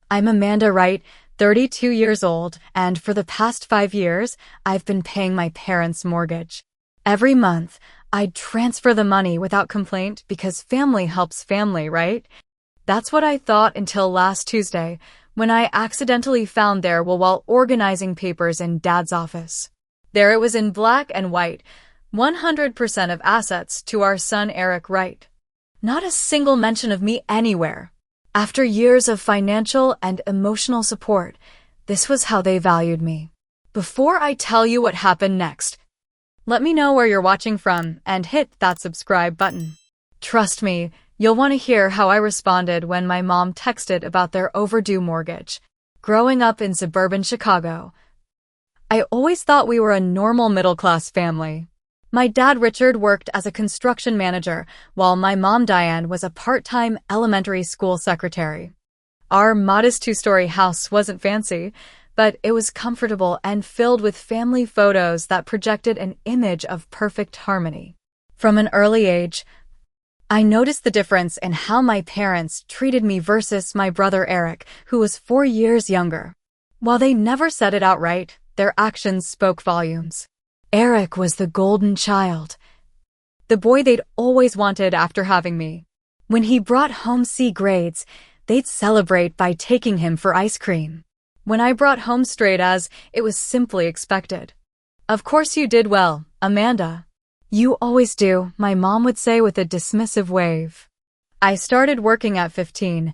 I'm Amanda Wright, 32 years old, and for the past 5 years, I've been paying my parents' mortgage. Every month, I'd transfer the money without complaint because family helps family, right? That's what I thought until last Tuesday, when I accidentally found their will while organizing papers in Dad's office. There it was in black and white, 100% of assets to our son Eric Wright. Not a single mention of me anywhere. After years of financial and emotional support, this was how they valued me. Before I tell you what happened next, let me know where you're watching from and hit that subscribe button. Trust me, you'll want to hear how I responded when my mom texted about their overdue mortgage. Growing up in suburban Chicago, I always thought we were a normal middle-class family. My dad Richard worked as a construction manager, while my mom Diane was a part-time elementary school secretary. Our modest two-story house wasn't fancy, but it was comfortable and filled with family photos that projected an image of perfect harmony. From an early age, I noticed the difference in how my parents treated me versus my brother Eric, who was 4 years younger. While they never said it outright, their actions spoke volumes. Eric was the golden child, the boy they'd always wanted after having me. When he brought home C grades, they'd celebrate by taking him for ice cream. When I brought home straight A's, it was simply expected. "Of course you did well, Amanda. You always do," my mom would say with a dismissive wave. I started working at 15,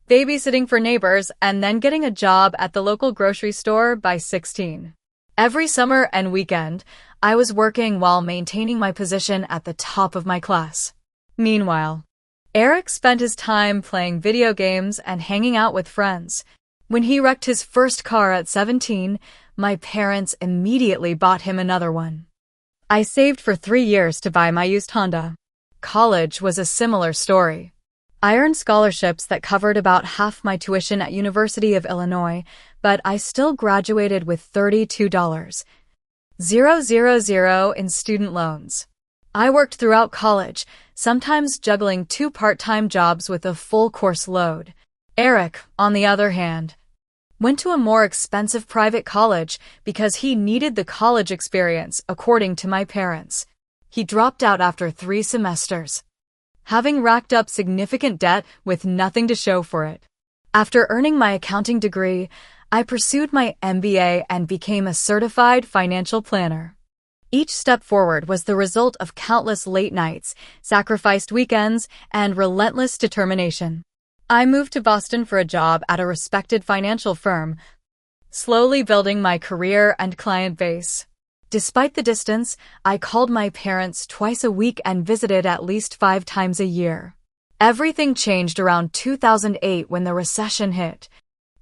babysitting for neighbors, and then getting a job at the local grocery store by 16. Every summer and weekend, I was working while maintaining my position at the top of my class. Meanwhile, Eric spent his time playing video games and hanging out with friends. When he wrecked his first car at 17, my parents immediately bought him another one. I saved for 3 years to buy my used Honda. College was a similar story. I earned scholarships that covered about half my tuition at University of Illinois, but I still graduated with $32,000 in student loans. I worked throughout college, sometimes juggling 2 part-time jobs with a full course load. Eric, on the other hand, went to a more expensive private college because he needed the college experience, according to my parents. He dropped out after 3 semesters, having racked up significant debt with nothing to show for it. After earning my accounting degree, I pursued my MBA and became a certified financial planner. Each step forward was the result of countless late nights, sacrificed weekends, and relentless determination. I moved to Boston for a job at a respected financial firm, slowly building my career and client base. Despite the distance, I called my parents twice a week and visited at least 5 times a year. Everything changed around 2008 when the recession hit.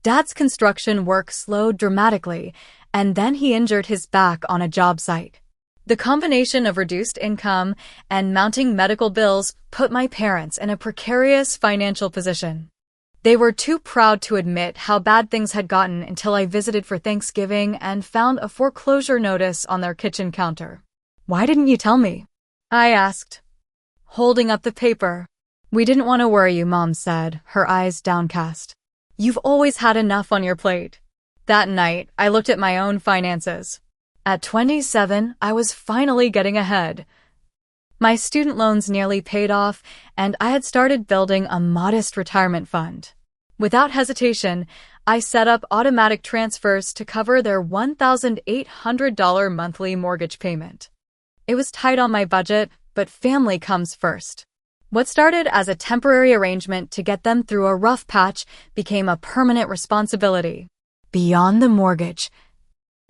Dad's construction work slowed dramatically, and then he injured his back on a job site. The combination of reduced income and mounting medical bills put my parents in a precarious financial position. They were too proud to admit how bad things had gotten until I visited for Thanksgiving and found a foreclosure notice on their kitchen counter. "Why didn't you tell me?" I asked, holding up the paper. "We didn't want to worry you," Mom said, her eyes downcast. "You've always had enough on your plate." That night, I looked at my own finances. At 27, I was finally getting ahead. My student loans nearly paid off, and I had started building a modest retirement fund. Without hesitation, I set up automatic transfers to cover their $1,800 monthly mortgage payment. It was tight on my budget, but family comes first. What started as a temporary arrangement to get them through a rough patch became a permanent responsibility. Beyond the mortgage,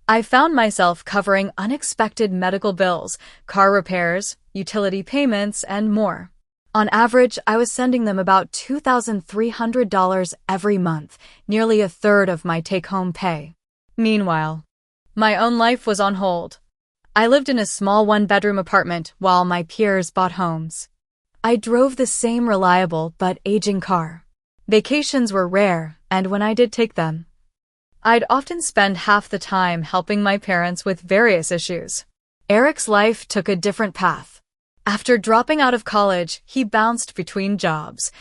I found myself covering unexpected medical bills, car repairs, utility payments, and more. On average, I was sending them about $2,300 every month, nearly a third of my take-home pay. Meanwhile, my own life was on hold. I lived in a small 1-bedroom apartment while my peers bought homes. I drove the same reliable but aging car. Vacations were rare, and when I did take them, I'd often spend half the time helping my parents with various issues. Eric's life took a different path. After dropping out of college, he bounced between jobs,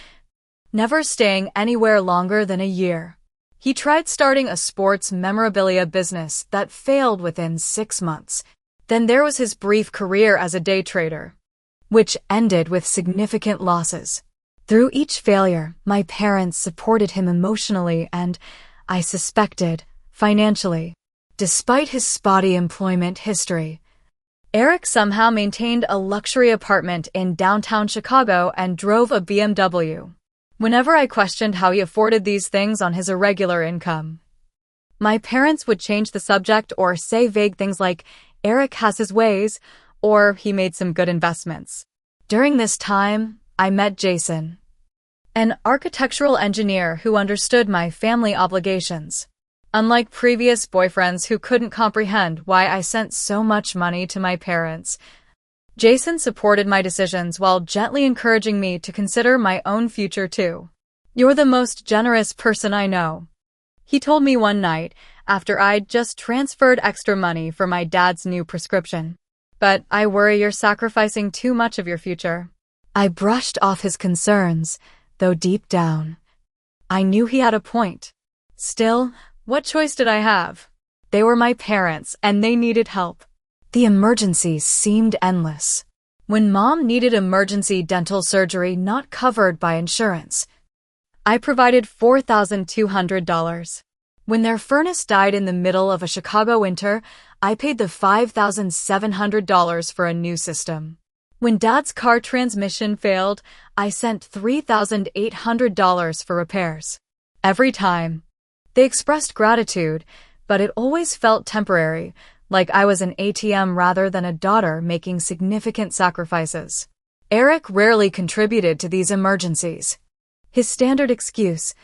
never staying anywhere longer than a year. He tried starting a sports memorabilia business that failed within 6 months. Then there was his brief career as a day trader, which ended with significant losses. Through each failure, my parents supported him emotionally and, I suspected, financially. Despite his spotty employment history, Eric somehow maintained a luxury apartment in downtown Chicago and drove a BMW. Whenever I questioned how he afforded these things on his irregular income, my parents would change the subject or say vague things like, "Eric has his ways," or "he made some good investments." During this time, I met Jason, an architectural engineer who understood my family obligations. Unlike previous boyfriends who couldn't comprehend why I sent so much money to my parents, Jason supported my decisions while gently encouraging me to consider my own future too. "You're the most generous person I know," he told me one night after I'd just transferred extra money for my dad's new prescription. "But I worry you're sacrificing too much of your future." I brushed off his concerns, though deep down, I knew he had a point. Still, what choice did I have? They were my parents, and they needed help. The emergencies seemed endless. When Mom needed emergency dental surgery not covered by insurance, I provided $4,200. When their furnace died in the middle of a Chicago winter, I paid the $5,700 for a new system. When Dad's car transmission failed, I sent $3,800 for repairs. Every time, they expressed gratitude, but it always felt temporary, like I was an ATM rather than a daughter making significant sacrifices. Eric rarely contributed to these emergencies. His standard excuse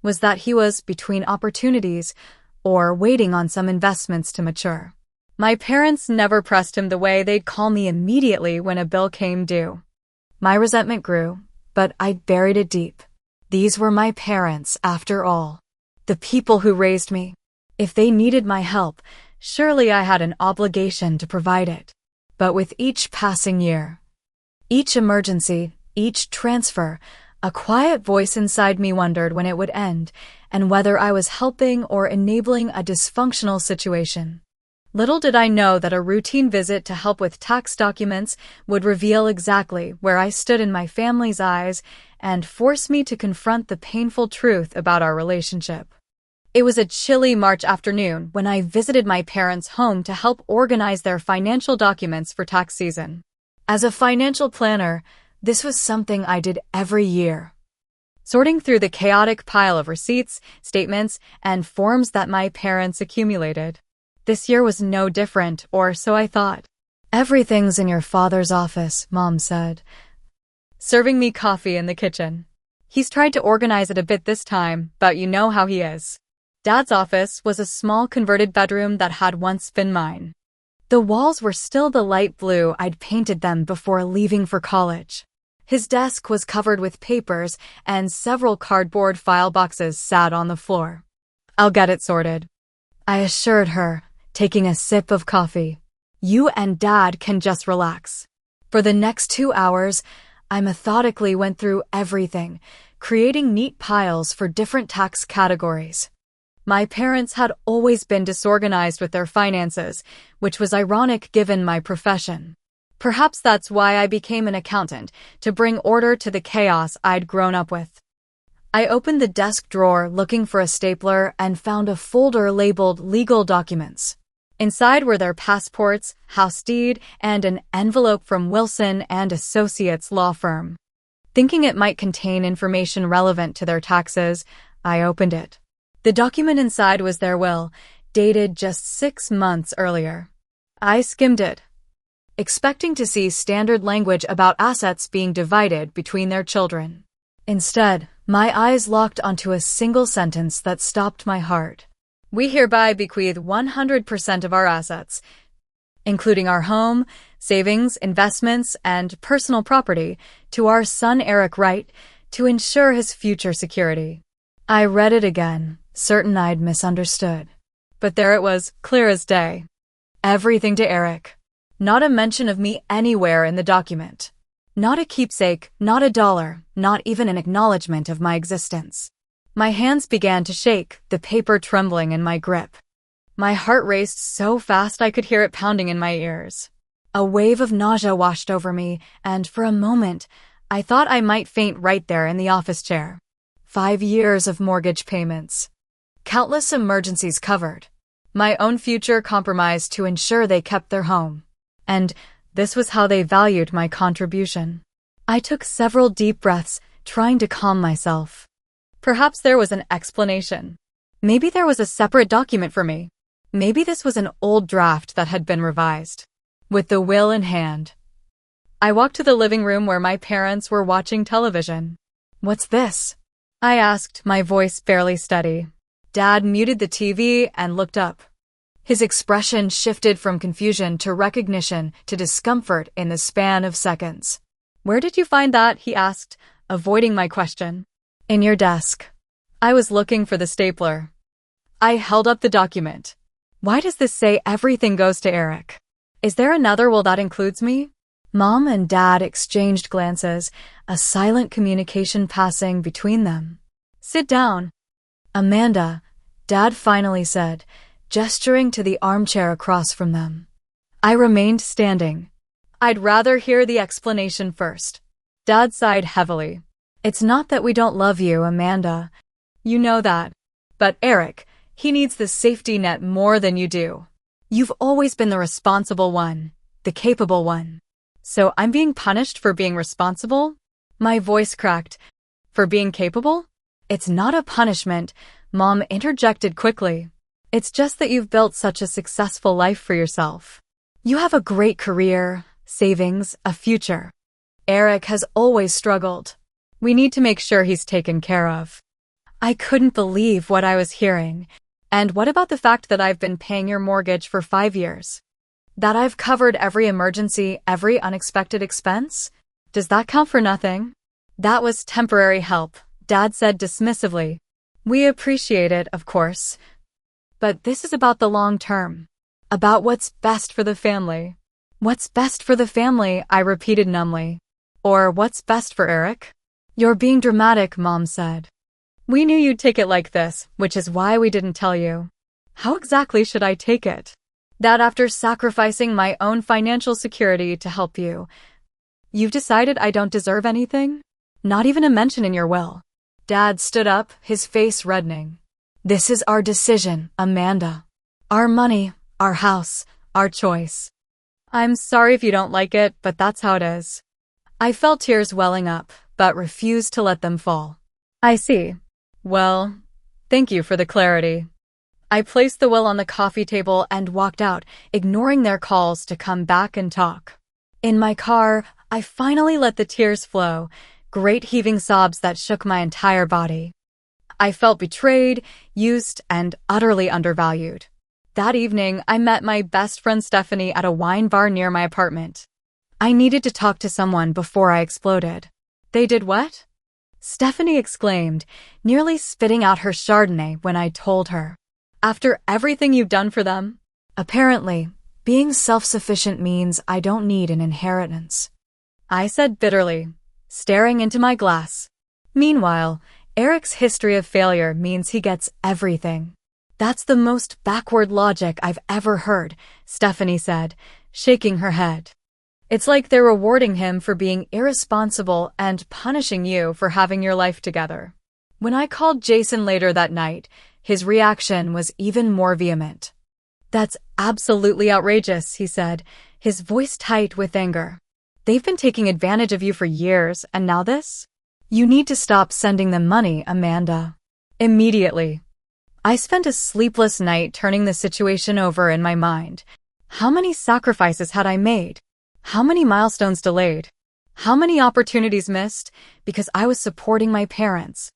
was that he was between opportunities or waiting on some investments to mature. My parents never pressed him the way they'd call me immediately when a bill came due. My resentment grew, but I buried it deep. These were my parents, after all. The people who raised me. If they needed my help, surely I had an obligation to provide it. But with each passing year, each emergency, each transfer, a quiet voice inside me wondered when it would end and whether I was helping or enabling a dysfunctional situation. Little did I know that a routine visit to help with tax documents would reveal exactly where I stood in my family's eyes and force me to confront the painful truth about our relationship. It was a chilly March afternoon when I visited my parents' home to help organize their financial documents for tax season. As a financial planner, this was something I did every year. Sorting through the chaotic pile of receipts, statements, and forms that my parents accumulated. This year was no different, or so I thought. "Everything's in your father's office," Mom said, serving me coffee in the kitchen. "He's tried to organize it a bit this time, but you know how he is." Dad's office was a small converted bedroom that had once been mine. The walls were still the light blue I'd painted them before leaving for college. His desk was covered with papers, and several cardboard file boxes sat on the floor. "I'll get it sorted," I assured her, taking a sip of coffee. "You and Dad can just relax." For the next 2 hours, I methodically went through everything, creating neat piles for different tax categories. My parents had always been disorganized with their finances, which was ironic given my profession. Perhaps that's why I became an accountant, to bring order to the chaos I'd grown up with. I opened the desk drawer looking for a stapler and found a folder labeled Legal Documents. Inside were their passports, house deed, and an envelope from Wilson and Associates law firm. Thinking it might contain information relevant to their taxes, I opened it. The document inside was their will, dated just 6 months earlier. I skimmed it, expecting to see standard language about assets being divided between their children. Instead, my eyes locked onto a single sentence that stopped my heart. "We hereby bequeath 100% of our assets, including our home, savings, investments, and personal property, to our son Eric Wright to ensure his future security." I read it again, certain I'd misunderstood. But there it was, clear as day. Everything to Eric. Not a mention of me anywhere in the document. Not a keepsake, not a dollar, not even an acknowledgement of my existence. My hands began to shake, the paper trembling in my grip. My heart raced so fast I could hear it pounding in my ears. A wave of nausea washed over me, and for a moment, I thought I might faint right there in the office chair. 5 years of mortgage payments. Countless emergencies covered. My own future compromised to ensure they kept their home. And this was how they valued my contribution. I took several deep breaths, trying to calm myself. Perhaps there was an explanation. Maybe there was a separate document for me. Maybe this was an old draft that had been revised. With the will in hand, I walked to the living room where my parents were watching television. "What's this?" I asked, my voice barely steady. Dad muted the TV and looked up. His expression shifted from confusion to recognition to discomfort in the span of seconds. "Where did you find that?" he asked, avoiding my question. "In your desk." I was looking for the stapler. I held up the document. "Why does this say everything goes to Eric? Is there another will that includes me?" Mom and Dad exchanged glances, a silent communication passing between them. "Sit down." "Amanda," Dad finally said, gesturing to the armchair across from them. I remained standing. "I'd rather hear the explanation first." Dad sighed heavily. "It's not that we don't love you, Amanda. You know that. But Eric, he needs the safety net more than you do. You've always been the responsible one, the capable one. So I'm being punished for being responsible?" My voice cracked. "For being capable?" "It's not a punishment," Mom interjected quickly. "It's just that you've built such a successful life for yourself. You have a great career, savings, a future. Eric has always struggled. We need to make sure he's taken care of." I couldn't believe what I was hearing. "And what about the fact that I've been paying your mortgage for 5 years? That I've covered every emergency, every unexpected expense? Does that count for nothing?" "That was temporary help," Dad said dismissively. "We appreciate it, of course. But this is about the long term. About what's best for the family." "What's best for the family?" I repeated numbly. "Or what's best for Eric?" "You're being dramatic," Mom said. "We knew you'd take it like this, which is why we didn't tell you." "How exactly should I take it?" "That after sacrificing my own financial security to help you, you've decided I don't deserve anything? Not even a mention in your will." Dad stood up, his face reddening. "This is our decision, Amanda. Our money, our house, our choice. I'm sorry if you don't like it, but that's how it is." I felt tears welling up, but refused to let them fall. "I see. Well, thank you for the clarity." I placed the will on the coffee table and walked out, ignoring their calls to come back and talk. In my car, I finally let the tears flow, great heaving sobs that shook my entire body. I felt betrayed, used, and utterly undervalued. That evening, I met my best friend Stephanie at a wine bar near my apartment. I needed to talk to someone before I exploded. "They did what?" Stephanie exclaimed, nearly spitting out her Chardonnay when I told her. "After everything you've done for them?" "Apparently, being self-sufficient means I don't need an inheritance," I said bitterly, staring into my glass. "Meanwhile, Eric's history of failure means he gets everything." "That's the most backward logic I've ever heard," Stephanie said, shaking her head. "It's like they're rewarding him for being irresponsible and punishing you for having your life together." When I called Jason later that night, his reaction was even more vehement. "That's absolutely outrageous," he said, his voice tight with anger. "They've been taking advantage of you for years, and now this? You need to stop sending them money, Amanda. Immediately." I spent a sleepless night turning the situation over in my mind. How many sacrifices had I made? How many milestones delayed? How many opportunities missed because I was supporting my parents?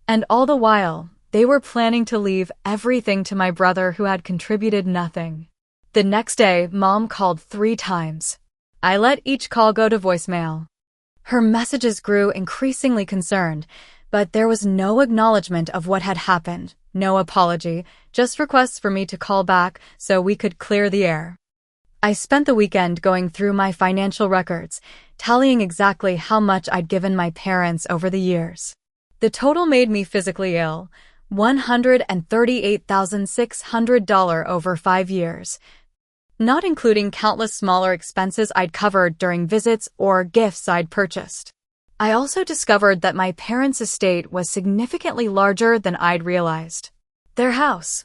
And all the while, they were planning to leave everything to my brother who had contributed nothing. The next day, Mom called 3 times. I let each call go to voicemail. Her messages grew increasingly concerned, but there was no acknowledgement of what had happened, no apology, just requests for me to call back so we could clear the air. I spent the weekend going through my financial records, tallying exactly how much I'd given my parents over the years. The total made me physically ill, $138,600 over 5 years, not including countless smaller expenses I'd covered during visits or gifts I'd purchased. I also discovered that my parents' estate was significantly larger than I'd realized. Their house,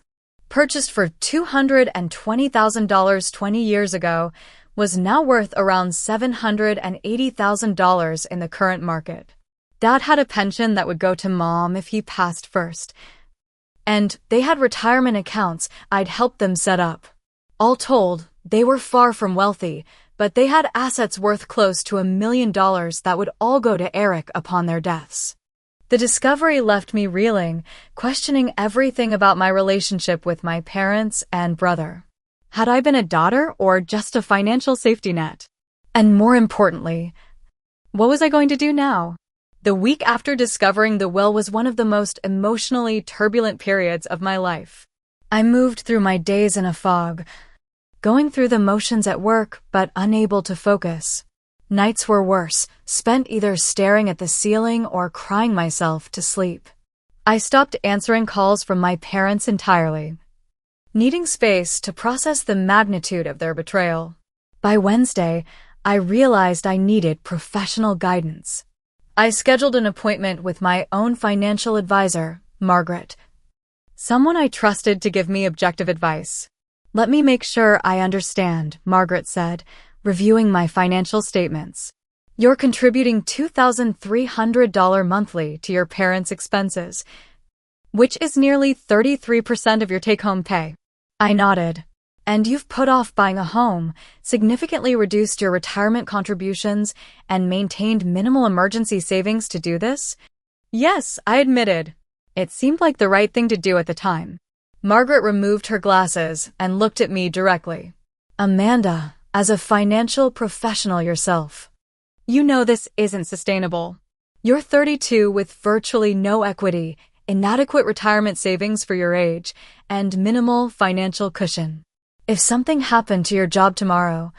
purchased for $220,000 20 years ago, was now worth around $780,000 in the current market. Dad had a pension that would go to Mom if he passed first, and they had retirement accounts I'd helped them set up. All told, they were far from wealthy, but they had assets worth close to $1 million that would all go to Eric upon their deaths. The discovery left me reeling, questioning everything about my relationship with my parents and brother. Had I been a daughter or just a financial safety net? And more importantly, what was I going to do now? The week after discovering the will was one of the most emotionally turbulent periods of my life. I moved through my days in a fog, going through the motions at work but unable to focus. Nights were worse, spent either staring at the ceiling or crying myself to sleep. I stopped answering calls from my parents entirely, needing space to process the magnitude of their betrayal. By Wednesday, I realized I needed professional guidance. I scheduled an appointment with my own financial advisor, Margaret, someone I trusted to give me objective advice. "Let me make sure I understand," Margaret said, reviewing my financial statements. "You're contributing $2,300 monthly to your parents' expenses, which is nearly 33% of your take-home pay." I nodded. "And you've put off buying a home, significantly reduced your retirement contributions, and maintained minimal emergency savings to do this?" "Yes," I admitted. It seemed like the right thing to do at the time. Margaret removed her glasses and looked at me directly. "Amanda, as a financial professional yourself, you know this isn't sustainable. You're 32 with virtually no equity, inadequate retirement savings for your age, and minimal financial cushion. If something happened to your job tomorrow,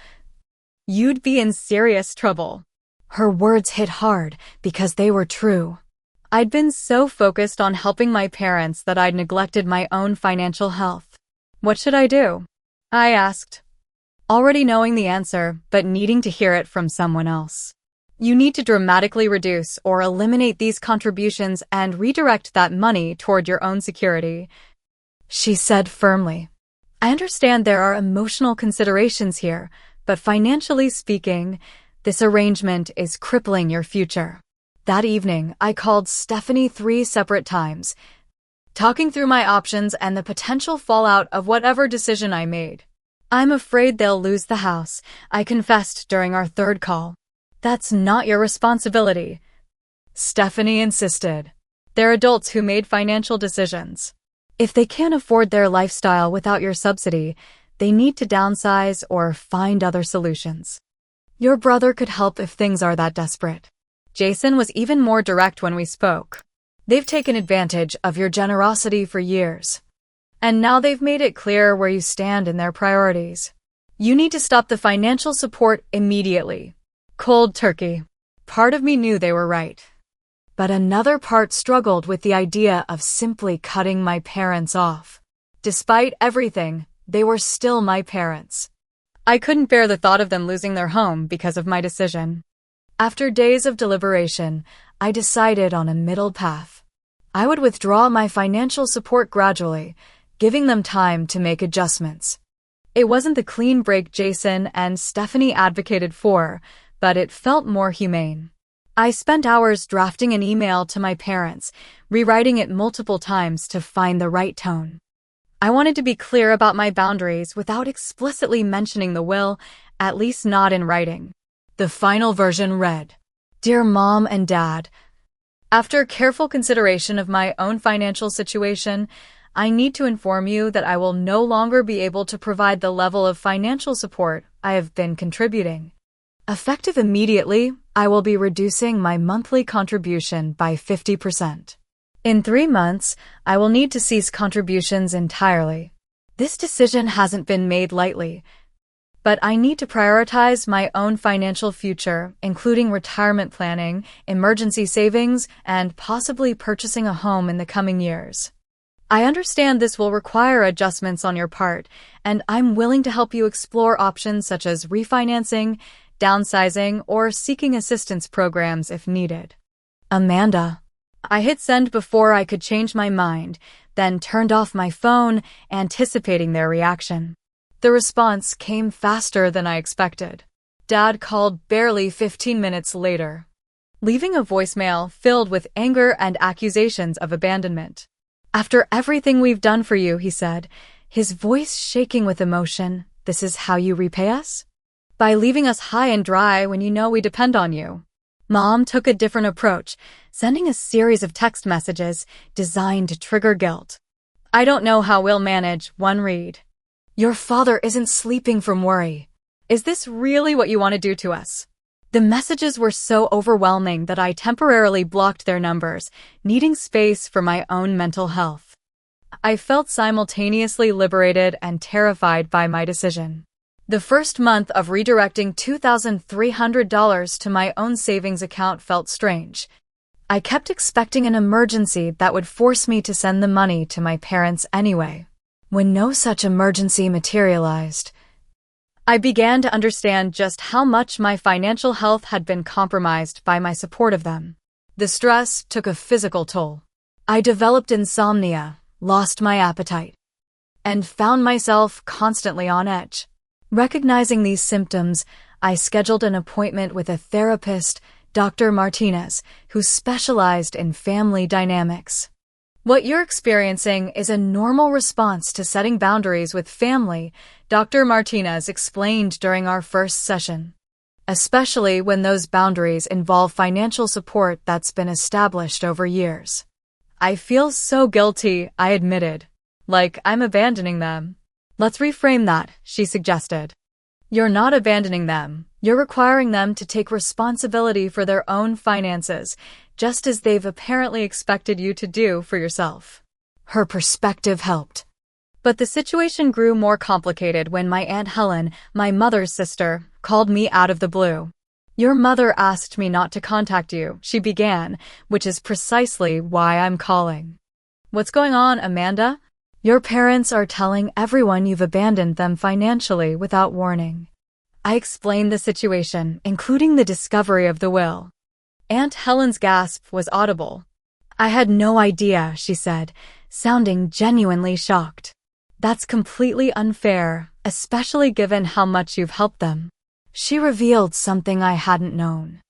you'd be in serious trouble." Her words hit hard because they were true. I'd been so focused on helping my parents that I'd neglected my own financial health. "What should I do?" I asked, already knowing the answer, but needing to hear it from someone else. "You need to dramatically reduce or eliminate these contributions and redirect that money toward your own security," she said firmly. "I understand there are emotional considerations here, but financially speaking, this arrangement is crippling your future." That evening, I called Stephanie 3 separate times, talking through my options and the potential fallout of whatever decision I made. "I'm afraid they'll lose the house," I confessed during our third call. "That's not your responsibility," Stephanie insisted. "They're adults who made financial decisions. If they can't afford their lifestyle without your subsidy, they need to downsize or find other solutions. Your brother could help if things are that desperate." Jason was even more direct when we spoke. "They've taken advantage of your generosity for years, and now they've made it clear where you stand in their priorities. You need to stop the financial support immediately." Cold turkey. Part of me knew they were right, but another part struggled with the idea of simply cutting my parents off. Despite everything, they were still my parents. I couldn't bear the thought of them losing their home because of my decision. After days of deliberation, I decided on a middle path. I would withdraw my financial support gradually, giving them time to make adjustments. It wasn't the clean break Jason and Stephanie advocated for, but it felt more humane. I spent hours drafting an email to my parents, rewriting it multiple times to find the right tone. I wanted to be clear about my boundaries without explicitly mentioning the will, at least not in writing. The final version read, "Dear Mom and Dad, after careful consideration of my own financial situation, I need to inform you that I will no longer be able to provide the level of financial support I have been contributing. Effective immediately, I will be reducing my monthly contribution by 50%. In 3 months, I will need to cease contributions entirely. This decision hasn't been made lightly, But I need to prioritize my own financial future, including retirement planning, emergency savings, and possibly purchasing a home in the coming years. I understand this will require adjustments on your part, and I'm willing to help you explore options such as refinancing, downsizing, or seeking assistance programs if needed. Amanda. I hit send before I could change my mind, then turned off my phone, anticipating their reaction. The response came faster than I expected. Dad called barely 15 minutes later, leaving a voicemail filled with anger and accusations of abandonment. "After everything we've done for you," he said, his voice shaking with emotion, "this is how you repay us? By leaving us high and dry when you know we depend on you." Mom took a different approach, sending a series of text messages designed to trigger guilt. "I don't know how we'll manage," one read. "Your father isn't sleeping from worry. Is this really what you want to do to us?" The messages were so overwhelming that I temporarily blocked their numbers, needing space for my own mental health. I felt simultaneously liberated and terrified by my decision. The first month of redirecting $2,300 to my own savings account felt strange. I kept expecting an emergency that would force me to send the money to my parents anyway. When no such emergency materialized, I began to understand just how much my financial health had been compromised by my support of them. The stress took a physical toll. I developed insomnia, lost my appetite, and found myself constantly on edge. Recognizing these symptoms, I scheduled an appointment with a therapist, Dr. Martinez, who specialized in family dynamics. "What you're experiencing is a normal response to setting boundaries with family," Dr. Martinez explained during our first session. "Especially when those boundaries involve financial support that's been established over years." "I feel so guilty," I admitted. "Like I'm abandoning them." "Let's reframe that," she suggested. "You're not abandoning them. You're requiring them to take responsibility for their own finances, just as they've apparently expected you to do for yourself." Her perspective helped. But the situation grew more complicated when my Aunt Helen, my mother's sister, called me out of the blue. "Your mother asked me not to contact you," she began, "which is precisely why I'm calling." "What's going on, Amanda?" "Your parents are telling everyone you've abandoned them financially without warning." I explained the situation, including the discovery of the will. Aunt Helen's gasp was audible. "I had no idea," she said, sounding genuinely shocked. "That's completely unfair, especially given how much you've helped them." She revealed something I hadn't known.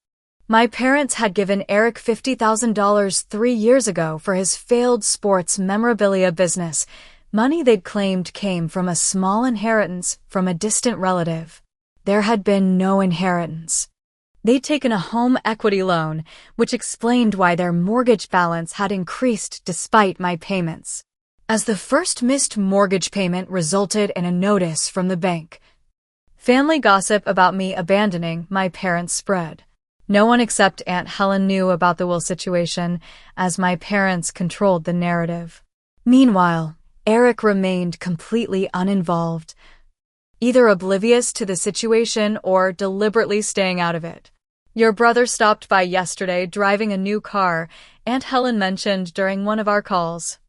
My parents had given Eric $50,000 3 years ago for his failed sports memorabilia business. Money they'd claimed came from a small inheritance from a distant relative. There had been no inheritance. They'd taken a home equity loan, which explained why their mortgage balance had increased despite my payments. As the first missed mortgage payment resulted in a notice from the bank, family gossip about me abandoning my parents spread. No one except Aunt Helen knew about the will situation, as my parents controlled the narrative. Meanwhile, Eric remained completely uninvolved, either oblivious to the situation or deliberately staying out of it. "Your brother stopped by yesterday driving a new car," Aunt Helen mentioned during one of our calls.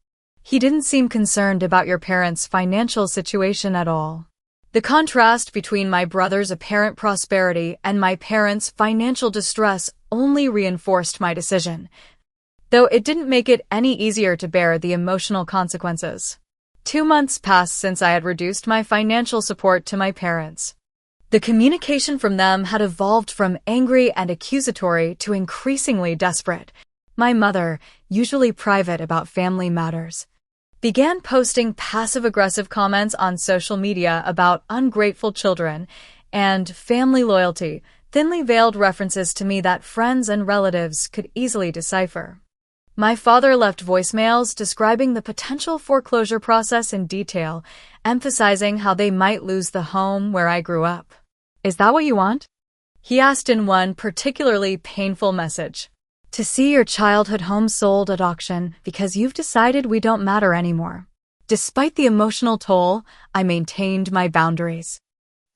"He didn't seem concerned about your parents' financial situation at all." The contrast between my brother's apparent prosperity and my parents' financial distress only reinforced my decision, though it didn't make it any easier to bear the emotional consequences. 2 months passed since I had reduced my financial support to my parents. The communication from them had evolved from angry and accusatory to increasingly desperate. My mother, usually private about family matters, began posting passive-aggressive comments on social media about ungrateful children and family loyalty, thinly veiled references to me that friends and relatives could easily decipher. My father left voicemails describing the potential foreclosure process in detail, emphasizing how they might lose the home where I grew up. "Is that what you want?" he asked in one particularly painful message. "To see your childhood home sold at auction because you've decided we don't matter anymore." Despite the emotional toll, I maintained my boundaries.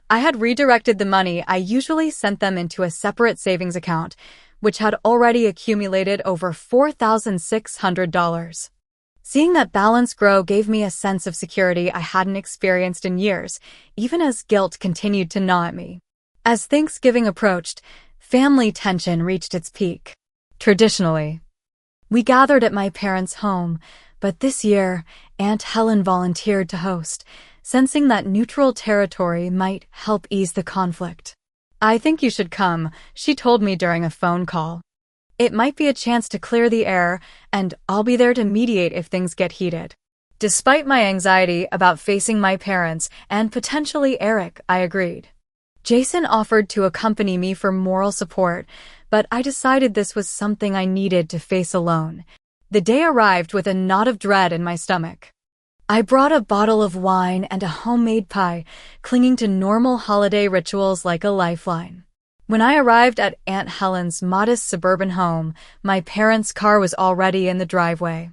I had redirected the money I usually sent them into a separate savings account, which had already accumulated over $4,600. Seeing that balance grow gave me a sense of security I hadn't experienced in years, even as guilt continued to gnaw at me. As Thanksgiving approached, family tension reached its peak. Traditionally, we gathered at my parents' home, but this year, Aunt Helen volunteered to host, sensing that neutral territory might help ease the conflict. "I think you should come," she told me during a phone call. "It might be a chance to clear the air, and I'll be there to mediate if things get heated." Despite my anxiety about facing my parents and potentially Eric, I agreed. Jason offered to accompany me for moral support, but I decided this was something I needed to face alone. The day arrived with a knot of dread in my stomach. I brought a bottle of wine and a homemade pie, clinging to normal holiday rituals like a lifeline. When I arrived at Aunt Helen's modest suburban home, my parents' car was already in the driveway.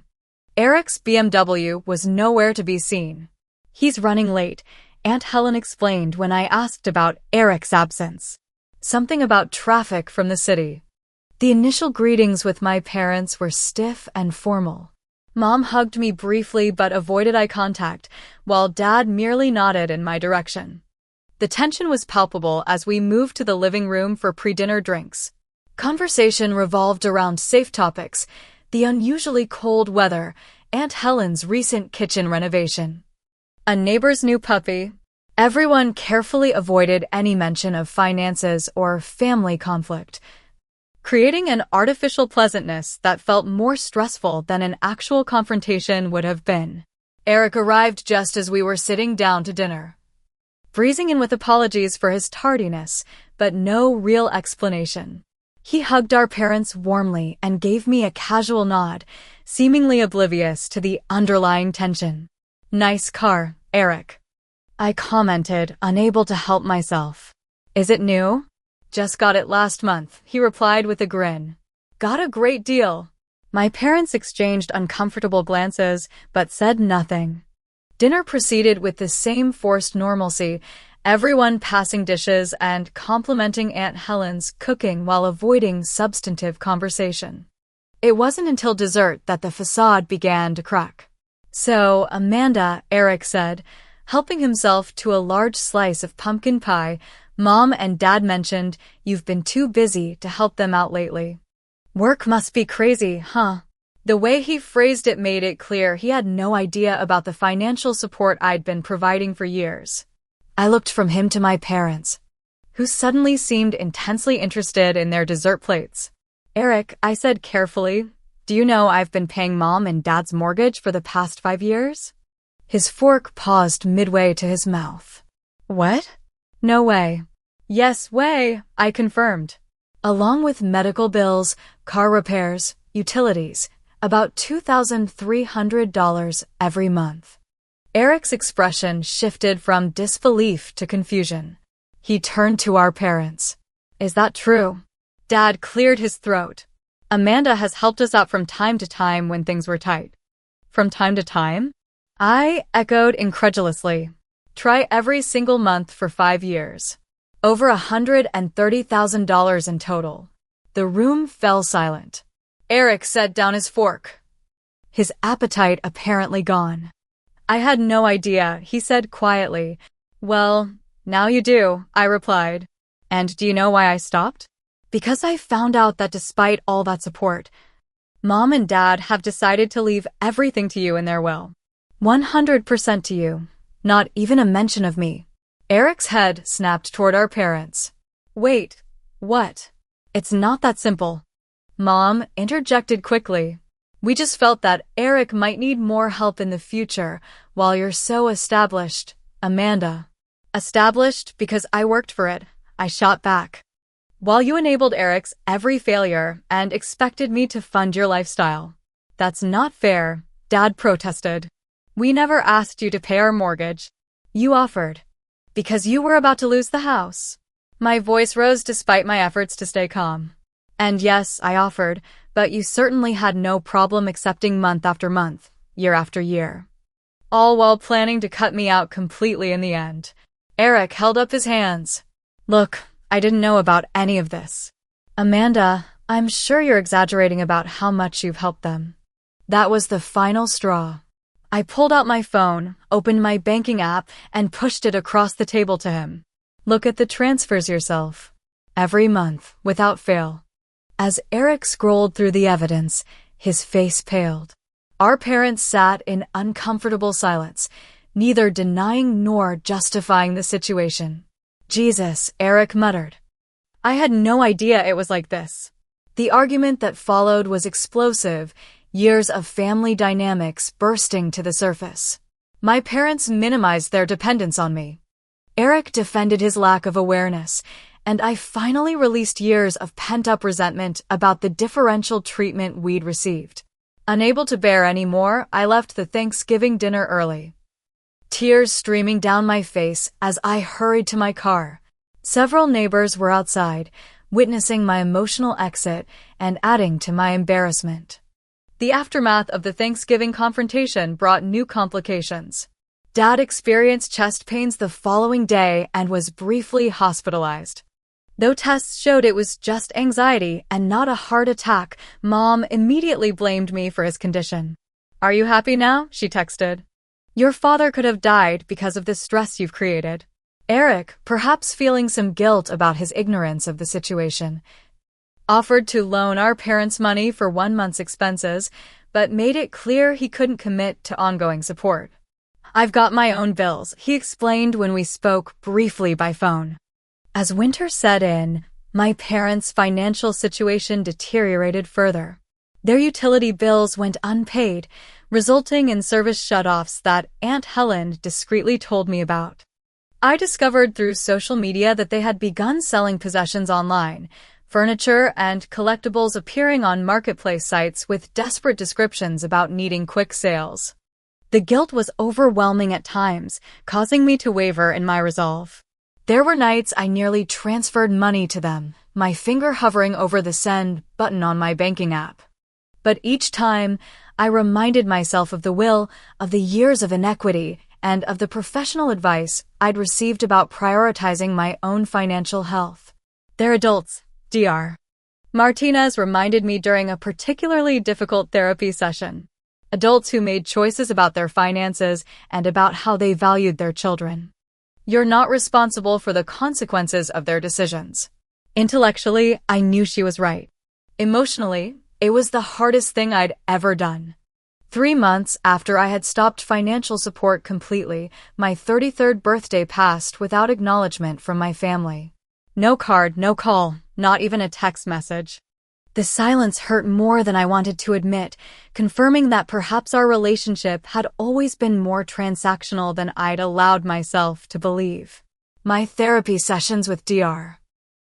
Eric's BMW was nowhere to be seen. "He's running late," Aunt Helen explained when I asked about Eric's absence. "Something about traffic from the city." The initial greetings with my parents were stiff and formal. Mom hugged me briefly but avoided eye contact, while Dad merely nodded in my direction. The tension was palpable as we moved to the living room for pre-dinner drinks. Conversation revolved around safe topics, the unusually cold weather, Aunt Helen's recent kitchen renovation, a neighbor's new puppy. Everyone carefully avoided any mention of finances or family conflict, creating an artificial pleasantness that felt more stressful than an actual confrontation would have been. Eric arrived just as we were sitting down to dinner, breezing in with apologies for his tardiness, but no real explanation. He hugged our parents warmly and gave me a casual nod, seemingly oblivious to the underlying tension. "Nice car, Eric," I commented, unable to help myself. "Is it new?" "Just got it last month," he replied with a grin. "Got a great deal." My parents exchanged uncomfortable glances, but said nothing. Dinner proceeded with the same forced normalcy, everyone passing dishes and complimenting Aunt Helen's cooking while avoiding substantive conversation. It wasn't until dessert that the facade began to crack. "So, Amanda," Eric said, helping himself to a large slice of pumpkin pie, "Mom and Dad mentioned you've been too busy to help them out lately. Work must be crazy, huh?" The way he phrased it made it clear he had no idea about the financial support I'd been providing for years. I looked from him to my parents, who suddenly seemed intensely interested in their dessert plates. "Eric," I said carefully, "do you know I've been paying Mom and Dad's mortgage for the past 5 years? His fork paused midway to his mouth. "What? No way." "Yes way," I confirmed. "Along with medical bills, car repairs, utilities, about $2,300 every month." Eric's expression shifted from disbelief to confusion. He turned to our parents. "Is that true?" Dad cleared his throat. "Amanda has helped us out from time to time when things were tight." "From time to time?" I echoed incredulously. "Try every single month for 5 years. Over $130,000 in total." The room fell silent. Eric set down his fork, his appetite apparently gone. "I had no idea," he said quietly. "Well, now you do," I replied. "And do you know why I stopped?" "Because I found out that despite all that support, Mom and Dad have decided to leave everything to you in their will. 100% to you. Not even a mention of me." Eric's head snapped toward our parents. "Wait, what?" "It's not that simple," Mom interjected quickly. "We just felt that Eric might need more help in the future while you're so established, Amanda." "Established because I worked for it," I shot back. "While you enabled Eric's every failure and expected me to fund your lifestyle." "That's not fair," Dad protested. "We never asked you to pay our mortgage. You offered. Because you were about to lose the house." My voice rose despite my efforts to stay calm. "And yes, I offered, but you certainly had no problem accepting month after month, year after year. All while planning to cut me out completely in the end." Eric held up his hands. Look, I didn't know about any of this. Amanda, I'm sure you're exaggerating about how much you've helped them. That was the final straw. I pulled out my phone, opened my banking app, and pushed it across the table to him. Look at the transfers yourself. Every month, without fail. As Eric scrolled through the evidence, his face paled. Our parents sat in uncomfortable silence, neither denying nor justifying the situation. Jesus, Eric muttered. I had no idea it was like this. The argument that followed was explosive, years of family dynamics bursting to the surface. My parents minimized their dependence on me. Eric defended his lack of awareness, and I finally released years of pent-up resentment about the differential treatment we'd received. Unable to bear any more, I left the Thanksgiving dinner early. Tears streaming down my face as I hurried to my car. Several neighbors were outside, witnessing my emotional exit and adding to my embarrassment. The aftermath of the Thanksgiving confrontation brought new complications. Dad experienced chest pains the following day and was briefly hospitalized. Though tests showed it was just anxiety and not a heart attack, Mom immediately blamed me for his condition. Are you happy now? She texted. Your father could have died because of the stress you've created. Eric, perhaps feeling some guilt about his ignorance of the situation, offered to loan our parents money for 1 month's expenses, but made it clear he couldn't commit to ongoing support. I've got my own bills, he explained when we spoke briefly by phone. As winter set in, my parents' financial situation deteriorated further. Their utility bills went unpaid, resulting in service shutoffs that Aunt Helen discreetly told me about. I discovered through social media that they had begun selling possessions online, furniture and collectibles appearing on marketplace sites with desperate descriptions about needing quick sales. The guilt was overwhelming at times, causing me to waver in my resolve. There were nights I nearly transferred money to them, my finger hovering over the send button on my banking app. But each time, I reminded myself of the will, of the years of inequity, and of the professional advice I'd received about prioritizing my own financial health. They're adults, Dr. Martinez reminded me during a particularly difficult therapy session. Adults who made choices about their finances and about how they valued their children. You're not responsible for the consequences of their decisions. Intellectually, I knew she was right. Emotionally, it was the hardest thing I'd ever done. 3 months after I had stopped financial support completely, my 33rd birthday passed without acknowledgement from my family. No card, no call, not even a text message. The silence hurt more than I wanted to admit, confirming that perhaps our relationship had always been more transactional than I'd allowed myself to believe. My therapy sessions with Dr.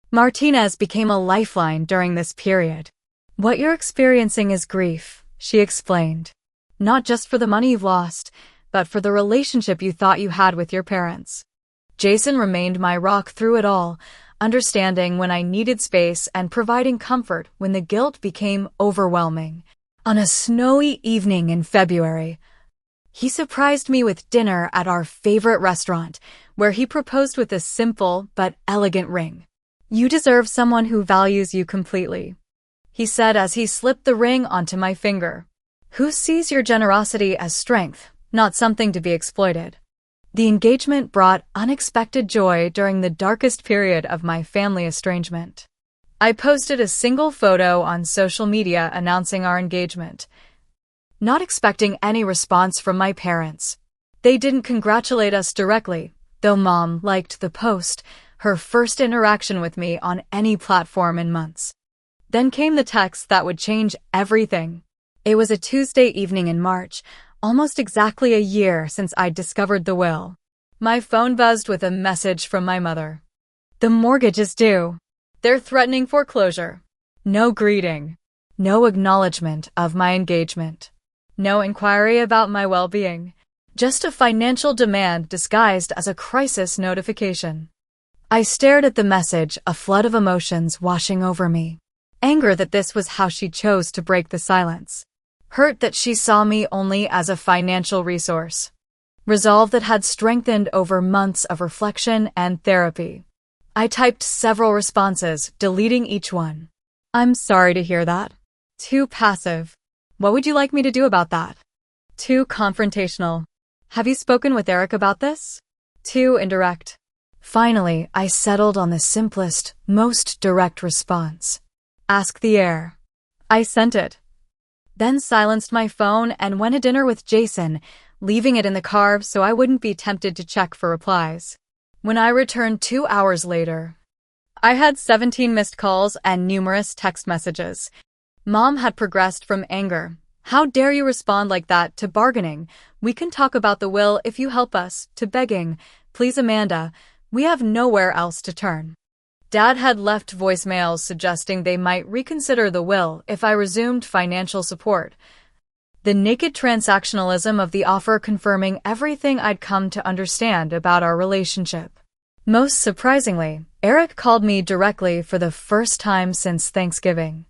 Martinez became a lifeline during this period. What you're experiencing is grief, she explained. Not just for the money you've lost, but for the relationship you thought you had with your parents. Jason remained my rock through it all, understanding when I needed space and providing comfort when the guilt became overwhelming. On a snowy evening in February, he surprised me with dinner at our favorite restaurant, where he proposed with a simple but elegant ring. You deserve someone who values you completely, he said as he slipped the ring onto my finger. Who sees your generosity as strength, not something to be exploited. The engagement brought unexpected joy during the darkest period of my family estrangement. I posted a single photo on social media announcing our engagement, not expecting any response from my parents. They didn't congratulate us directly, though Mom liked the post, her first interaction with me on any platform in months. Then came the text that would change everything. It was a Tuesday evening in March, almost exactly a year since I'd discovered the will. My phone buzzed with a message from my mother. The mortgage is due. They're threatening foreclosure. No greeting. No acknowledgement of my engagement. No inquiry about my well-being. Just a financial demand disguised as a crisis notification. I stared at the message, a flood of emotions washing over me. Anger that this was how she chose to break the silence. Hurt that she saw me only as a financial resource. resolve that had strengthened over months of reflection and therapy. I typed several responses, deleting each one. I'm sorry to hear that. Too passive. What would you like me to do about that? Too confrontational. Have you spoken with Eric about this? Too indirect. Finally, I settled on the simplest, most direct response. Ask the heir. I sent it. Then silenced my phone and went to dinner with Jason, leaving it in the car so I wouldn't be tempted to check for replies. When I returned 2 hours later, I had 17 missed calls and numerous text messages. Mom had progressed from anger. How dare you respond like that, to bargaining, we can talk about the will if you help us, to begging, please Amanda, we have nowhere else to turn. Dad had left voicemails suggesting they might reconsider the will if I resumed financial support. The naked transactionalism of the offer confirming everything I'd come to understand about our relationship. Most surprisingly, Eric called me directly for the first time since Thanksgiving.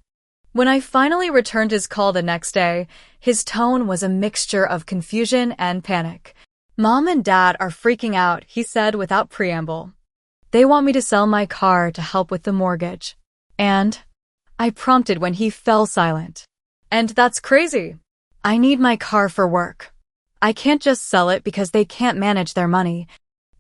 When I finally returned his call the next day, his tone was a mixture of confusion and panic. Mom and Dad are freaking out, he said without preamble. They want me to sell my car to help with the mortgage. And? I prompted when he fell silent. And that's crazy. I need my car for work. I can't just sell it because they can't manage their money.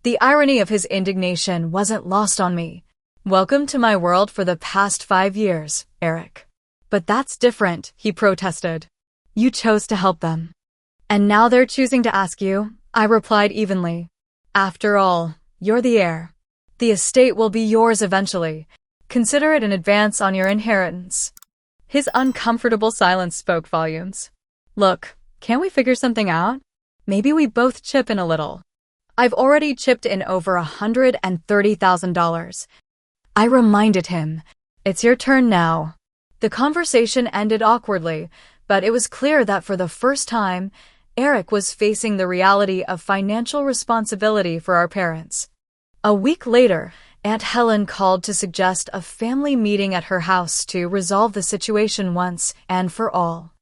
The irony of his indignation wasn't lost on me. Welcome to my world for the past 5 years, Eric. But that's different, he protested. You chose to help them. And now they're choosing to ask you, I replied evenly. After all, you're the heir. The estate will be yours eventually. Consider it an advance on your inheritance. His uncomfortable silence spoke volumes. Look, can't we figure something out? Maybe we both chip in a little. I've already chipped in over $130,000. I reminded him. It's your turn now. The conversation ended awkwardly, but it was clear that for the first time, Eric was facing the reality of financial responsibility for our parents. A week later, Aunt Helen called to suggest a family meeting at her house to resolve the situation once and for all.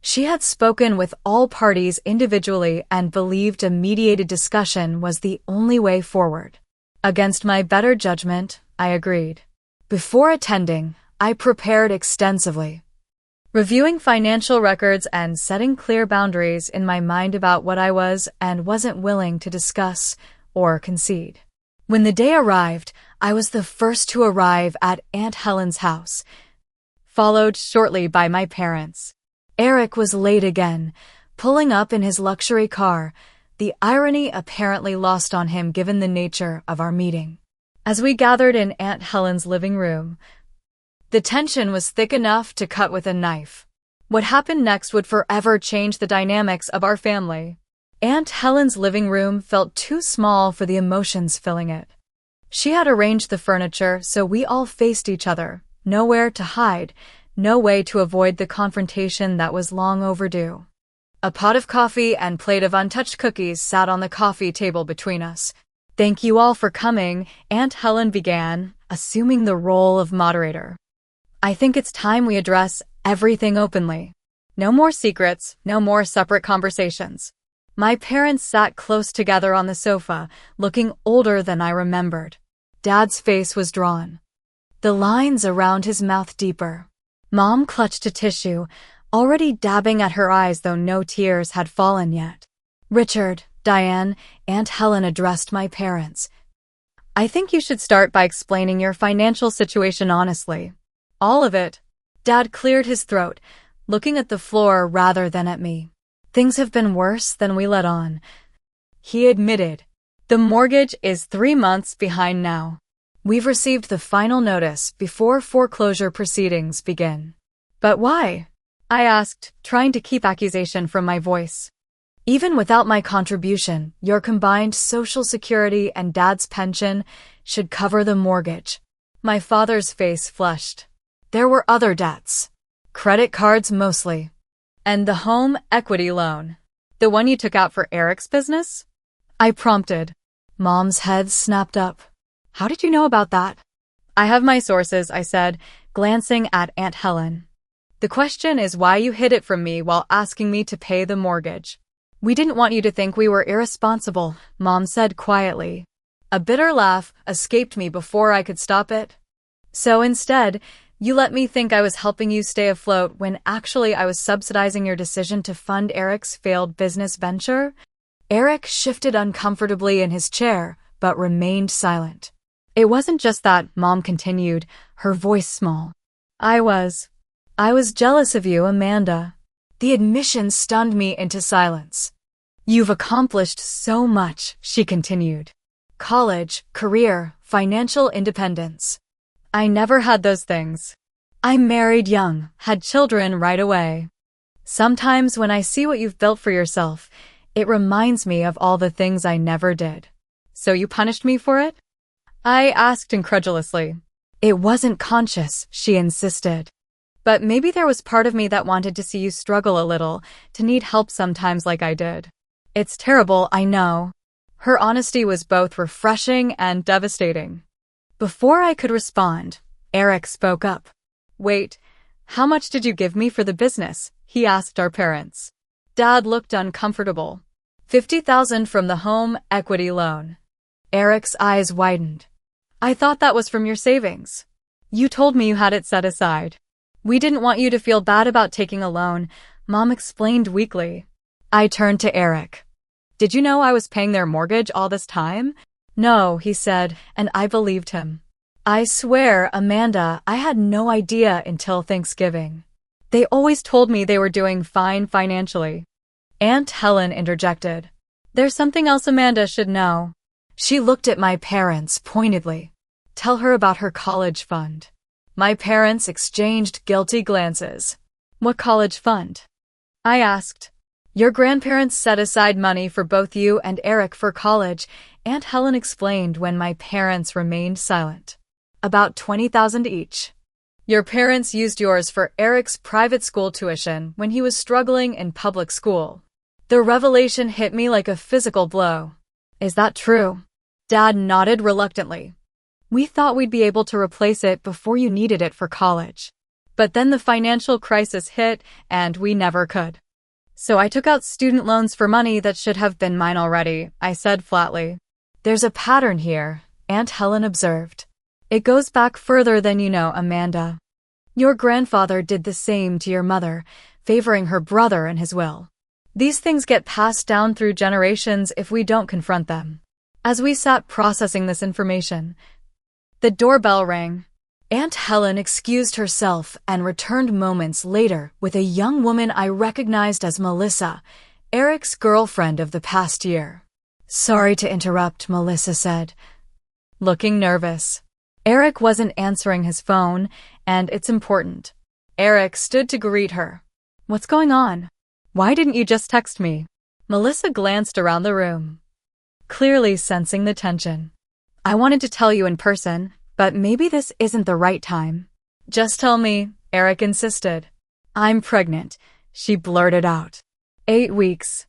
She had spoken with all parties individually and believed a mediated discussion was the only way forward. Against my better judgment, I agreed. Before attending, I prepared extensively, reviewing financial records and setting clear boundaries in my mind about what I was and wasn't willing to discuss or concede. When the day arrived, I was the first to arrive at Aunt Helen's house, followed shortly by my parents. Eric was late again, pulling up in his luxury car, the irony apparently lost on him given the nature of our meeting. As we gathered in Aunt Helen's living room, the tension was thick enough to cut with a knife. What happened next would forever change the dynamics of our family. Aunt Helen's living room felt too small for the emotions filling it. She had arranged the furniture so we all faced each other, nowhere to hide, no way to avoid the confrontation that was long overdue. A pot of coffee and plate of untouched cookies sat on the coffee table between us. Thank you all for coming, Aunt Helen began, assuming the role of moderator. I think it's time we address everything openly. No more secrets, no more separate conversations. My parents sat close together on the sofa, looking older than I remembered. Dad's face was drawn, the lines around his mouth deeper. Mom clutched a tissue, already dabbing at her eyes though no tears had fallen yet. Richard, Diane, Aunt Helen addressed my parents. I think you should start by explaining your financial situation honestly. All of it. Dad cleared his throat, looking at the floor rather than at me. Things have been worse than we let on. He admitted. The mortgage is 3 months behind now. We've received the final notice before foreclosure proceedings begin. But why? I asked, trying to keep accusation from my voice. Even without my contribution, your combined Social Security and Dad's pension should cover the mortgage. My father's face flushed. There were other debts. Credit cards mostly. And the home equity loan. The one you took out for Eric's business? I prompted. Mom's head snapped up. How did you know about that? I have my sources, I said, glancing at Aunt Helen. The question is why you hid it from me while asking me to pay the mortgage. We didn't want you to think we were irresponsible, Mom said quietly. A bitter laugh escaped me before I could stop it. So instead, you let me think I was helping you stay afloat when actually I was subsidizing your decision to fund Eric's failed business venture? Eric shifted uncomfortably in his chair, but remained silent. It wasn't just that, Mom continued, her voice small. I was jealous of you, Amanda. The admission stunned me into silence. You've accomplished so much, she continued. College, career, financial independence. I never had those things. I married young, had children right away. Sometimes when I see what you've built for yourself, it reminds me of all the things I never did. So you punished me for it? I asked incredulously. It wasn't conscious, she insisted. But maybe there was part of me that wanted to see you struggle a little, to need help sometimes like I did. It's terrible, I know. Her honesty was both refreshing and devastating. Before I could respond, Eric spoke up. Wait, how much did you give me for the business? He asked our parents. Dad looked uncomfortable. $50,000 from the home equity loan. Eric's eyes widened. I thought that was from your savings. You told me you had it set aside. We didn't want you to feel bad about taking a loan, Mom explained weakly. I turned to Eric. Did you know I was paying their mortgage all this time? No, he said, and I believed him. I swear, Amanda, I had no idea until Thanksgiving. They always told me they were doing fine financially. Aunt Helen interjected. There's something else Amanda should know. She looked at my parents pointedly. Tell her about her college fund. My parents exchanged guilty glances. What college fund? I asked. Your grandparents set aside money for both you and Eric for college, Aunt Helen explained when my parents remained silent. About $20,000 each. Your parents used yours for Eric's private school tuition when he was struggling in public school. The revelation hit me like a physical blow. Is that true? Dad nodded reluctantly. We thought we'd be able to replace it before you needed it for college. But then the financial crisis hit, and we never could. So I took out student loans for money that should have been mine already, I said flatly. There's a pattern here, Aunt Helen observed. It goes back further than you know, Amanda. Your grandfather did the same to your mother, favoring her brother in his will. These things get passed down through generations if we don't confront them. As we sat processing this information, the doorbell rang. Aunt Helen excused herself and returned moments later with a young woman I recognized as Melissa, Eric's girlfriend of the past year. Sorry to interrupt, Melissa said, looking nervous. Eric wasn't answering his phone, and it's important. Eric stood to greet her. What's going on? Why didn't you just text me? Melissa glanced around the room, clearly sensing the tension. I wanted to tell you in person, but maybe this isn't the right time. Just tell me, Eric insisted. I'm pregnant, she blurted out. 8 weeks.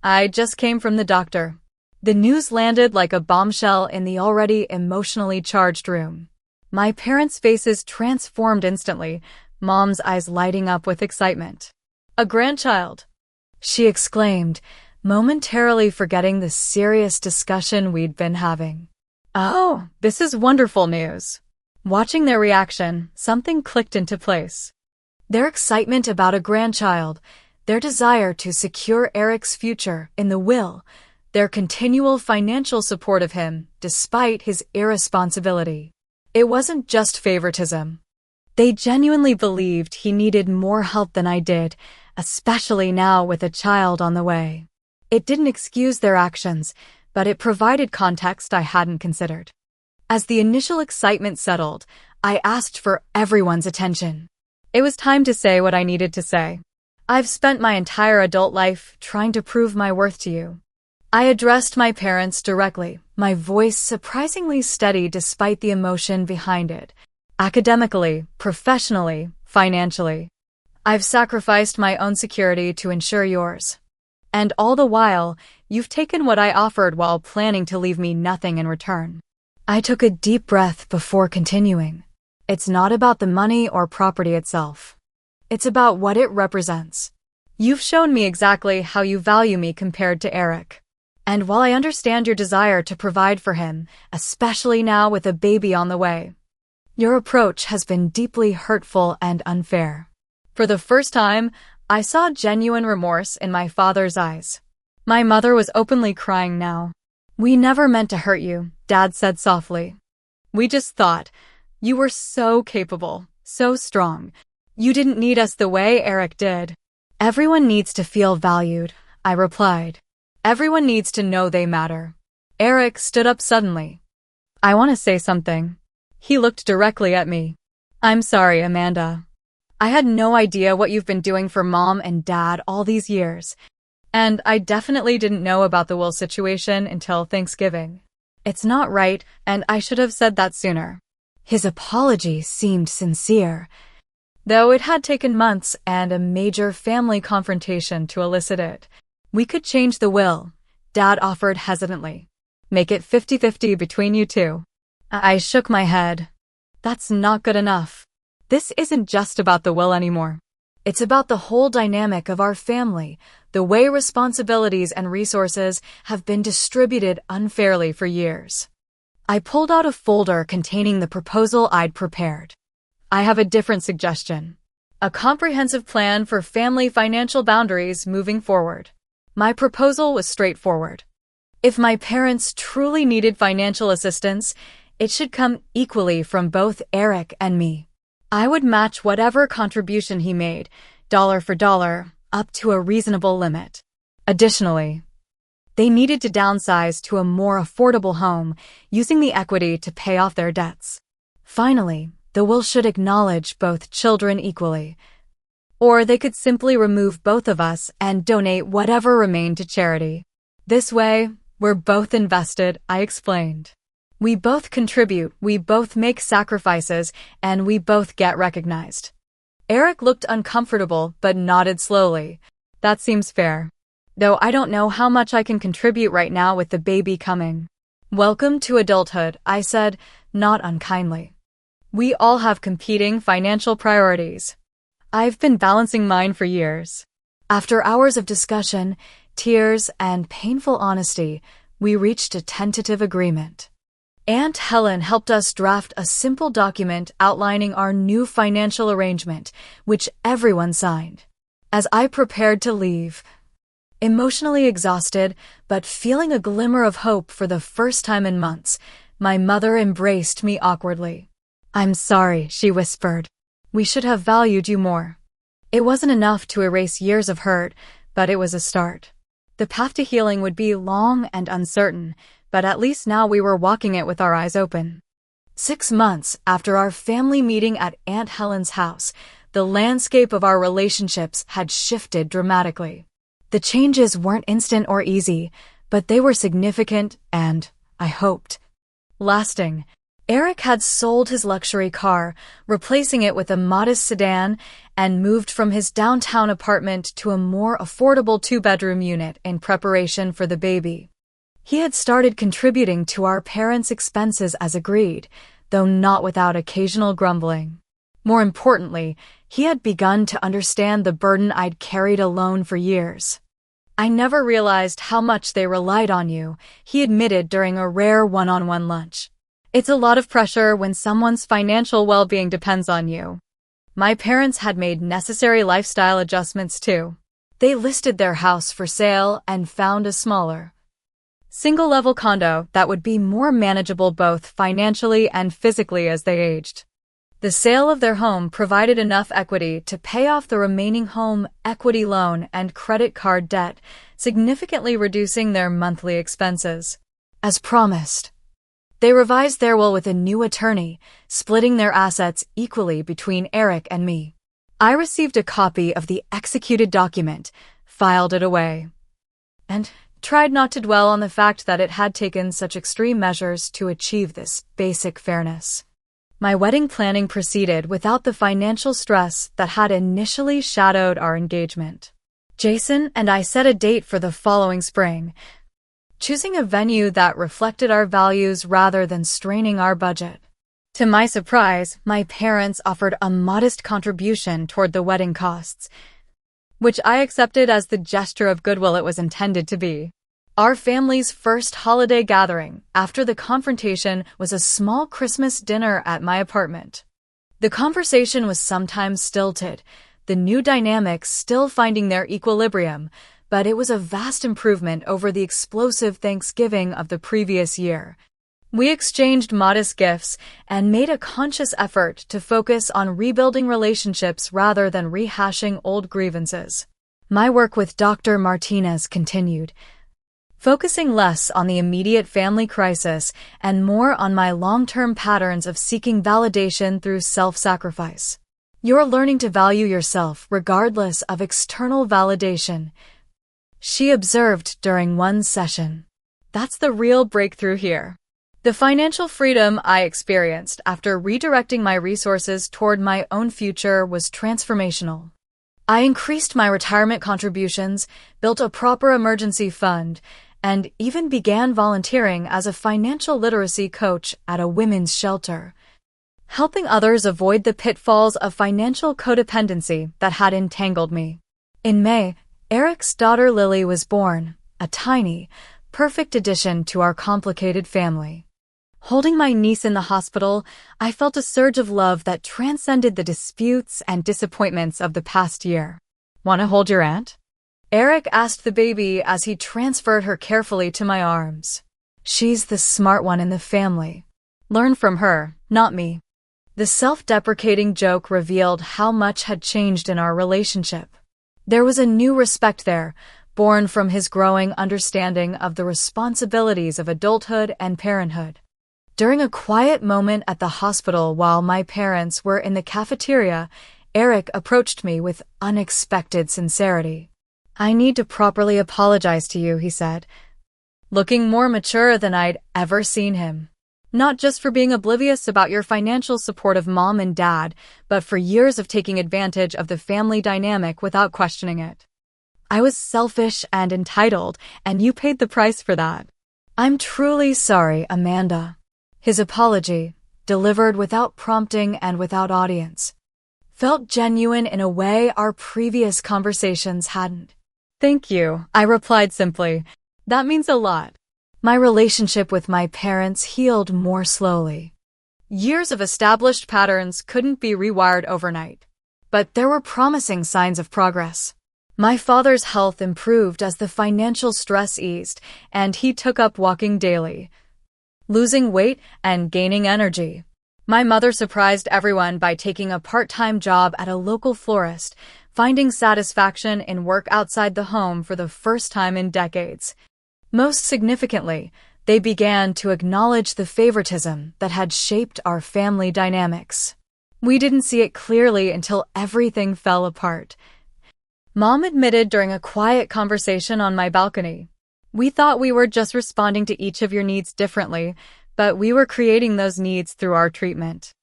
I just came from the doctor. The news landed like a bombshell in the already emotionally charged room. My parents' faces transformed instantly, Mom's eyes lighting up with excitement. A grandchild, she exclaimed, momentarily forgetting the serious discussion we'd been having. Oh, this is wonderful news. Watching their reaction, something clicked into place. Their excitement about a grandchild, their desire to secure Eric's future in the will, their continual financial support of him despite his irresponsibility. It wasn't just favoritism. They genuinely believed he needed more help than I did, especially now with a child on the way. It didn't excuse their actions, but it provided context I hadn't considered. As the initial excitement settled, I asked for everyone's attention. It was time to say what I needed to say. I've spent my entire adult life trying to prove my worth to you. I addressed my parents directly, my voice surprisingly steady despite the emotion behind it. Academically, professionally, financially. I've sacrificed my own security to ensure yours. And all the while, you've taken what I offered while planning to leave me nothing in return. I took a deep breath before continuing. It's not about the money or property itself. It's about what it represents. You've shown me exactly how you value me compared to Eric. And while I understand your desire to provide for him, especially now with a baby on the way, your approach has been deeply hurtful and unfair. For the first time, I saw genuine remorse in my father's eyes. My mother was openly crying now. We never meant to hurt you, Dad said softly. We just thought, you were so capable, so strong. You didn't need us the way Eric did. Everyone needs to feel valued, I replied. Everyone needs to know they matter. Eric stood up suddenly. I want to say something. He looked directly at me. I'm sorry, Amanda. I had no idea what you've been doing for Mom and Dad all these years. And I definitely didn't know about the will situation until Thanksgiving. It's not right, and I should have said that sooner. His apology seemed sincere, though it had taken months and a major family confrontation to elicit it. We could change the will, Dad offered hesitantly. Make it 50-50 between you two. I shook my head. That's not good enough. This isn't just about the will anymore. It's about the whole dynamic of our family, the way responsibilities and resources have been distributed unfairly for years. I pulled out a folder containing the proposal I'd prepared. I have a different suggestion. A comprehensive plan for family financial boundaries moving forward. My proposal was straightforward. If my parents truly needed financial assistance, it should come equally from both Eric and me. I would match whatever contribution he made, dollar for dollar, up to a reasonable limit. Additionally, they needed to downsize to a more affordable home, using the equity to pay off their debts. Finally, the will should acknowledge both children equally. Or they could simply remove both of us and donate whatever remained to charity. This way, we're both invested, I explained. We both contribute, we both make sacrifices, and we both get recognized. Eric looked uncomfortable but nodded slowly. That seems fair. Though I don't know how much I can contribute right now with the baby coming. Welcome to adulthood, I said, not unkindly. We all have competing financial priorities. I've been balancing mine for years. After hours of discussion, tears, and painful honesty, we reached a tentative agreement. Aunt Helen helped us draft a simple document outlining our new financial arrangement, which everyone signed. As I prepared to leave, emotionally exhausted, but feeling a glimmer of hope for the first time in months, my mother embraced me awkwardly. I'm sorry, she whispered. We should have valued you more. It wasn't enough to erase years of hurt, but it was a start. The path to healing would be long and uncertain, but at least now we were walking it with our eyes open. 6 months after our family meeting at Aunt Helen's house, the landscape of our relationships had shifted dramatically. The changes weren't instant or easy, but they were significant and, I hoped, lasting. Eric had sold his luxury car, replacing it with a modest sedan, and moved from his downtown apartment to a more affordable 2-bedroom unit in preparation for the baby. He had started contributing to our parents' expenses as agreed, though not without occasional grumbling. More importantly, he had begun to understand the burden I'd carried alone for years. I never realized how much they relied on you, he admitted during a rare one-on-one lunch. It's a lot of pressure when someone's financial well-being depends on you. My parents had made necessary lifestyle adjustments too. They listed their house for sale and found a smaller, single-level condo that would be more manageable both financially and physically as they aged. The sale of their home provided enough equity to pay off the remaining home equity loan and credit card debt, significantly reducing their monthly expenses. As promised, they revised their will with a new attorney, splitting their assets equally between Eric and me. I received a copy of the executed document, filed it away, and tried not to dwell on the fact that it had taken such extreme measures to achieve this basic fairness. My wedding planning proceeded without the financial stress that had initially shadowed our engagement. Jason and I set a date for the following spring, choosing a venue that reflected our values rather than straining our budget. To my surprise, my parents offered a modest contribution toward the wedding costs, which I accepted as the gesture of goodwill it was intended to be. Our family's first holiday gathering after the confrontation was a small Christmas dinner at my apartment. The conversation was sometimes stilted, the new dynamics still finding their equilibrium, but it was a vast improvement over the explosive Thanksgiving of the previous year. We exchanged modest gifts and made a conscious effort to focus on rebuilding relationships rather than rehashing old grievances. My work with Dr. Martinez continued, focusing less on the immediate family crisis and more on my long-term patterns of seeking validation through self-sacrifice. You're learning to value yourself regardless of external validation, she observed during one session. That's the real breakthrough here. The financial freedom I experienced after redirecting my resources toward my own future was transformational. I increased my retirement contributions, built a proper emergency fund, and even began volunteering as a financial literacy coach at a women's shelter, helping others avoid the pitfalls of financial codependency that had entangled me. In May, Eric's daughter Lily was born, a tiny, perfect addition to our complicated family. Holding my niece in the hospital, I felt a surge of love that transcended the disputes and disappointments of the past year. Want to hold your aunt? Eric asked the baby as he transferred her carefully to my arms. She's the smart one in the family. Learn from her, not me. The self-deprecating joke revealed how much had changed in our relationship. There was a new respect there, born from his growing understanding of the responsibilities of adulthood and parenthood. During a quiet moment at the hospital while my parents were in the cafeteria, Eric approached me with unexpected sincerity. I need to properly apologize to you, he said, looking more mature than I'd ever seen him. Not just for being oblivious about your financial support of mom and dad, but for years of taking advantage of the family dynamic without questioning it. I was selfish and entitled, and you paid the price for that. I'm truly sorry, Amanda. His apology, delivered without prompting and without audience, felt genuine in a way our previous conversations hadn't. Thank you, I replied simply. That means a lot. My relationship with my parents healed more slowly. Years of established patterns couldn't be rewired overnight, but there were promising signs of progress. My father's health improved as the financial stress eased, and he took up walking daily, losing weight and gaining energy. My mother surprised everyone by taking a part-time job at a local florist, finding satisfaction in work outside the home for the first time in decades. Most significantly, they began to acknowledge the favoritism that had shaped our family dynamics. We didn't see it clearly until everything fell apart. Mom admitted during a quiet conversation on my balcony, "We thought we were just responding to each of your needs differently, but we were creating those needs through our treatment."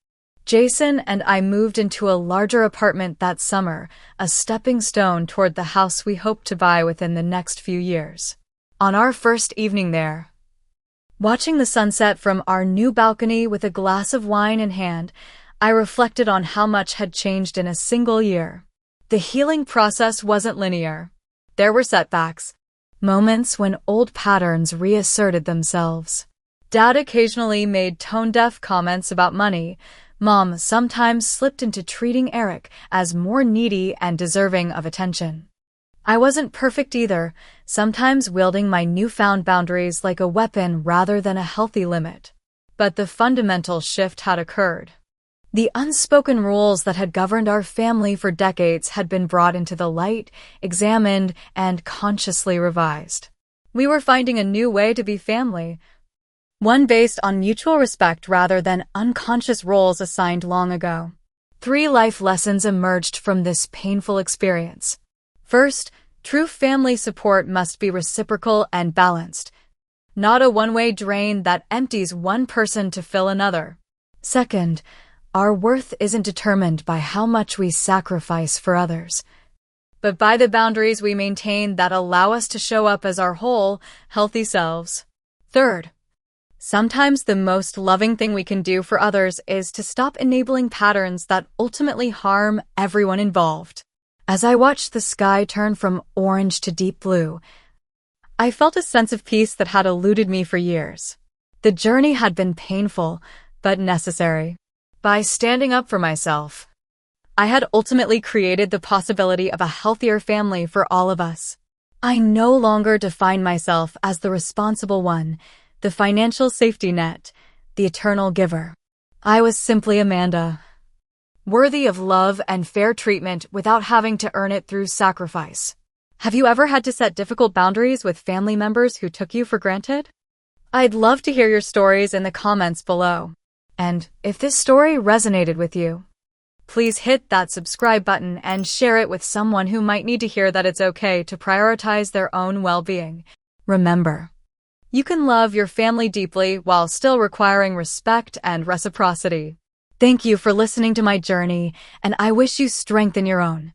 Jason and I moved into a larger apartment that summer, a stepping stone toward the house we hoped to buy within the next few years. On our first evening there, watching the sunset from our new balcony with a glass of wine in hand, I reflected on how much had changed in a single year. The healing process wasn't linear. There were setbacks, moments when old patterns reasserted themselves. Dad occasionally made tone-deaf comments about money. Mom sometimes slipped into treating Eric as more needy and deserving of attention. I wasn't perfect either, sometimes wielding my newfound boundaries like a weapon rather than a healthy limit. But the fundamental shift had occurred. The unspoken rules that had governed our family for decades had been brought into the light, examined, and consciously revised. We were finding a new way to be family, one based on mutual respect rather than unconscious roles assigned long ago. 3 life lessons emerged from this painful experience. First, true family support must be reciprocal and balanced, not a one-way drain that empties one person to fill another. Second, our worth isn't determined by how much we sacrifice for others, but by the boundaries we maintain that allow us to show up as our whole, healthy selves. Third, sometimes the most loving thing we can do for others is to stop enabling patterns that ultimately harm everyone involved. As I watched the sky turn from orange to deep blue, I felt a sense of peace that had eluded me for years. The journey had been painful, but necessary. By standing up for myself, I had ultimately created the possibility of a healthier family for all of us. I no longer define myself as the responsible one, the financial safety net, the eternal giver. I was simply Amanda, worthy of love and fair treatment without having to earn it through sacrifice. Have you ever had to set difficult boundaries with family members who took you for granted? I'd love to hear your stories in the comments below. And if this story resonated with you, please hit that subscribe button and share it with someone who might need to hear that it's okay to prioritize their own well-being. Remember, you can love your family deeply while still requiring respect and reciprocity. Thank you for listening to my journey, and I wish you strength in your own.